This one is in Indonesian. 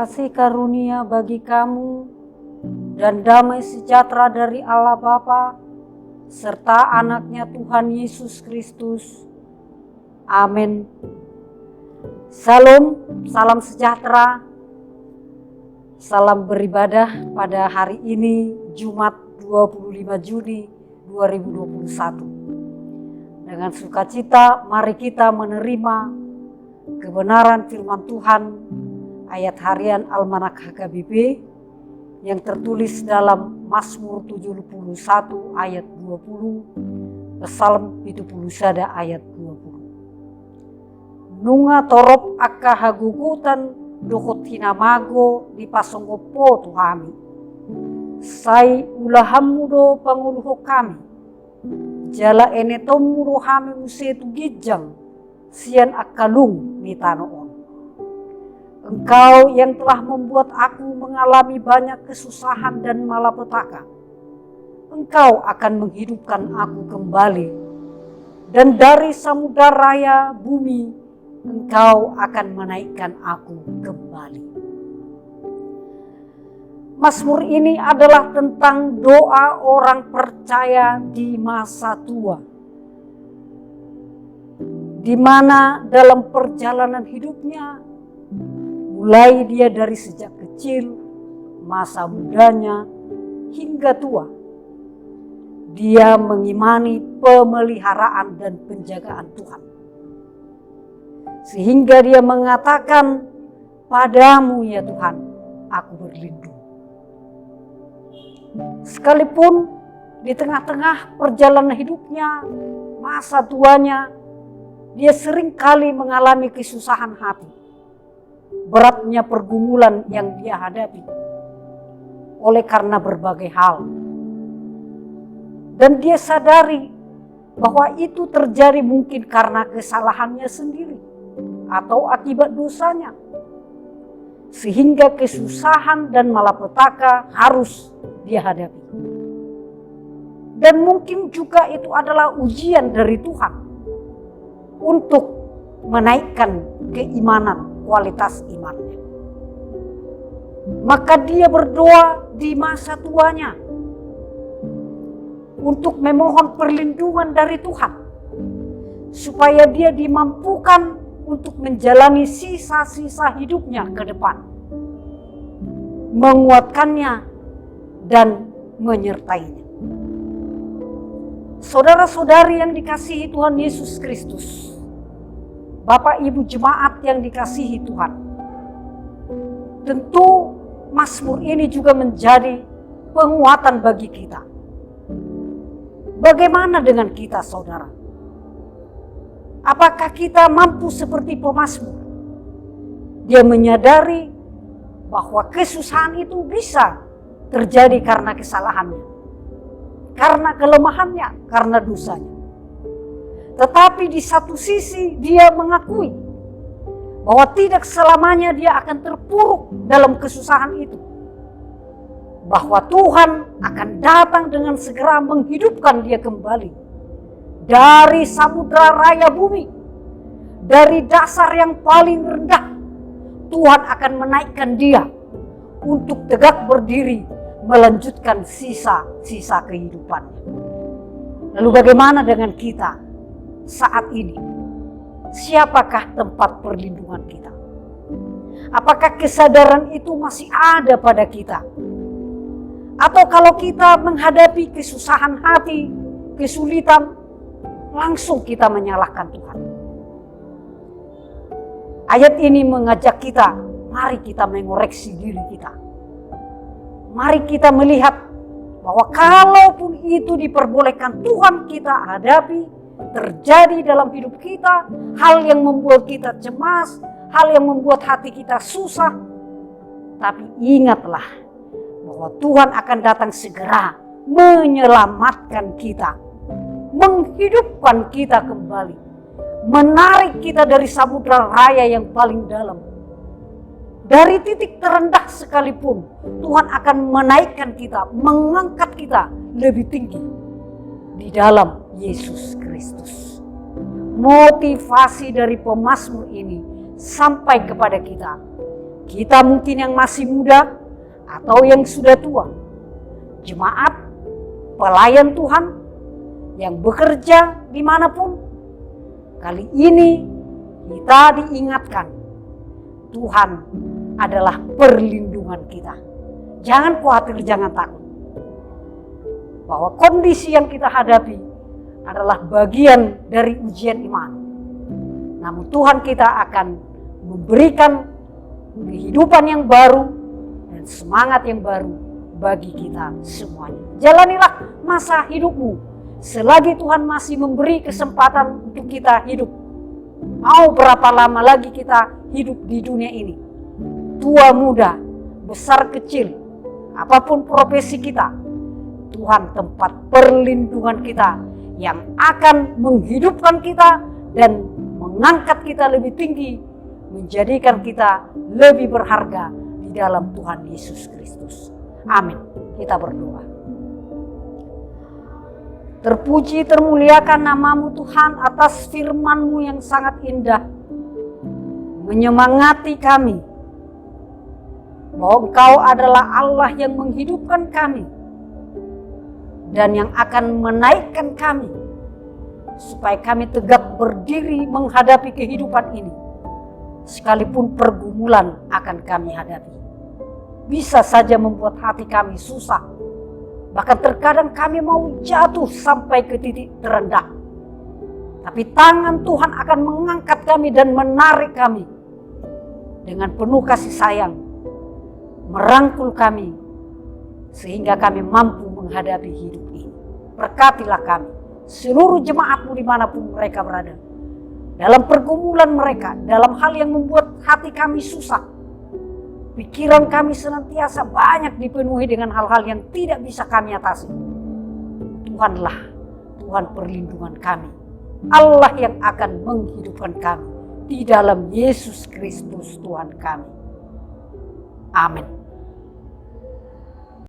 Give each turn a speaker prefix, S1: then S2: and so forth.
S1: kasih karunia bagi kamu dan damai sejahtera dari Allah Bapa serta anaknya Tuhan Yesus Kristus. Amin. Salam, salam sejahtera, salam beribadah pada hari ini Jumat 25 Juni 2021. Dengan sukacita mari kita menerima kebenaran firman Tuhan ayat harian Almanak HKBP yang tertulis dalam Mazmur 71 ayat 20, Psalm 71 ayat 20. Nunga torop akka hagugutan dokot hinamago di pasonggopo tuhami. Sai ulahamu do panguluho kami. Jala enetomu do hami musetu gijang sian akalung mitanoon. Engkau yang telah membuat aku mengalami banyak kesusahan dan malapetaka. Engkau akan menghidupkan aku kembali. Dan dari samudera raya bumi, Engkau akan menaikkan aku kembali. Mazmur ini adalah tentang doa orang percaya di masa tua. Di mana dalam perjalanan hidupnya, mulai dia dari sejak kecil, masa mudanya, hingga tua. Dia mengimani pemeliharaan dan penjagaan Tuhan. Sehingga dia mengatakan, padamu ya Tuhan, aku berlindung. Sekalipun di tengah-tengah perjalanan hidupnya, masa tuanya, dia sering kali mengalami kesusahan hati. Beratnya pergumulan yang dia hadapi oleh karena berbagai hal. Dan dia sadari bahwa itu terjadi mungkin karena kesalahannya sendiri atau akibat dosanya. Sehingga kesusahan dan malapetaka harus dia hadapi. Dan mungkin juga itu adalah ujian dari Tuhan untuk menaikkan keimanan, kualitas imannya. Maka dia berdoa di masa tuanya untuk memohon perlindungan dari Tuhan, supaya dia dimampukan untuk menjalani sisa-sisa hidupnya ke depan, menguatkannya dan menyertainya. Saudara-saudari yang dikasihi Tuhan Yesus Kristus, Bapak Ibu jemaat yang dikasihi Tuhan, tentu Mazmur ini juga menjadi penguatan bagi kita. Bagaimana dengan kita, saudara? Apakah kita mampu seperti pemazmur? Dia menyadari bahwa kesusahan itu bisa terjadi karena kesalahannya, karena kelemahannya, karena dosanya. Tetapi di satu sisi dia mengakui bahwa tidak selamanya dia akan terpuruk dalam kesusahan itu. Bahwa Tuhan akan datang dengan segera menghidupkan dia kembali. Dari samudera raya bumi, dari dasar yang paling rendah, Tuhan akan menaikkan dia untuk tegak berdiri melanjutkan sisa-sisa kehidupannya. Lalu bagaimana dengan kita? Saat ini, siapakah tempat perlindungan kita? Apakah kesadaran itu masih ada pada kita? Atau kalau kita menghadapi kesusahan hati, kesulitan, langsung kita menyalahkan Tuhan? Ayat ini mengajak kita, mari kita mengoreksi diri kita. Mari kita melihat bahwa kalaupun itu diperbolehkan Tuhan kita hadapi, terjadi dalam hidup kita, hal yang membuat kita cemas, hal yang membuat hati kita susah. Tapi ingatlah bahwa Tuhan akan datang segera menyelamatkan kita, menghidupkan kita kembali, menarik kita dari samudera raya yang paling dalam. Dari titik terendah sekalipun, Tuhan akan menaikkan kita, mengangkat kita lebih tinggi di dalam Yesus Kristus. Motivasi dari pemazmur ini sampai kepada kita Kita mungkin yang masih muda atau yang sudah tua, jemaat, pelayan Tuhan yang bekerja dimanapun, kali ini kita diingatkan Tuhan adalah perlindungan kita. Jangan khawatir, jangan takut. Bahwa kondisi yang kita hadapi adalah bagian dari ujian iman. Namun Tuhan kita akan memberikan kehidupan yang baru dan semangat yang baru bagi kita semuanya. Jalanilah masa hidupmu selagi Tuhan masih memberi kesempatan untuk kita hidup. Mau berapa lama lagi kita hidup di dunia ini? Tua muda, besar kecil, apapun profesi kita, Tuhan tempat perlindungan kita yang akan menghidupkan kita dan mengangkat kita lebih tinggi, menjadikan kita lebih berharga di dalam Tuhan Yesus Kristus. Amin. Kita berdoa. Terpuji, termuliakan namamu Tuhan atas firman-Mu yang sangat indah, menyemangati kami bahwa Engkau adalah Allah yang menghidupkan kami dan yang akan menaikkan kami supaya kami tegak berdiri menghadapi kehidupan ini. Sekalipun pergumulan akan kami hadapi, bisa saja membuat hati kami susah. Bahkan terkadang kami mau jatuh sampai ke titik terendah. Tapi tangan Tuhan akan mengangkat kami dan menarik kami dengan penuh kasih sayang, merangkul kami sehingga kami mampu menghadapi hidup ini. Berkatilah kami, seluruh jemaat-Mu dimanapun mereka berada, dalam pergumulan mereka, dalam hal yang membuat hati kami susah. Pikiran kami senantiasa banyak dipenuhi dengan hal-hal yang tidak bisa kami atasi. Tuhanlah Tuhan perlindungan kami, Allah yang akan menghidupkan kami di dalam Yesus Kristus Tuhan kami. Amin.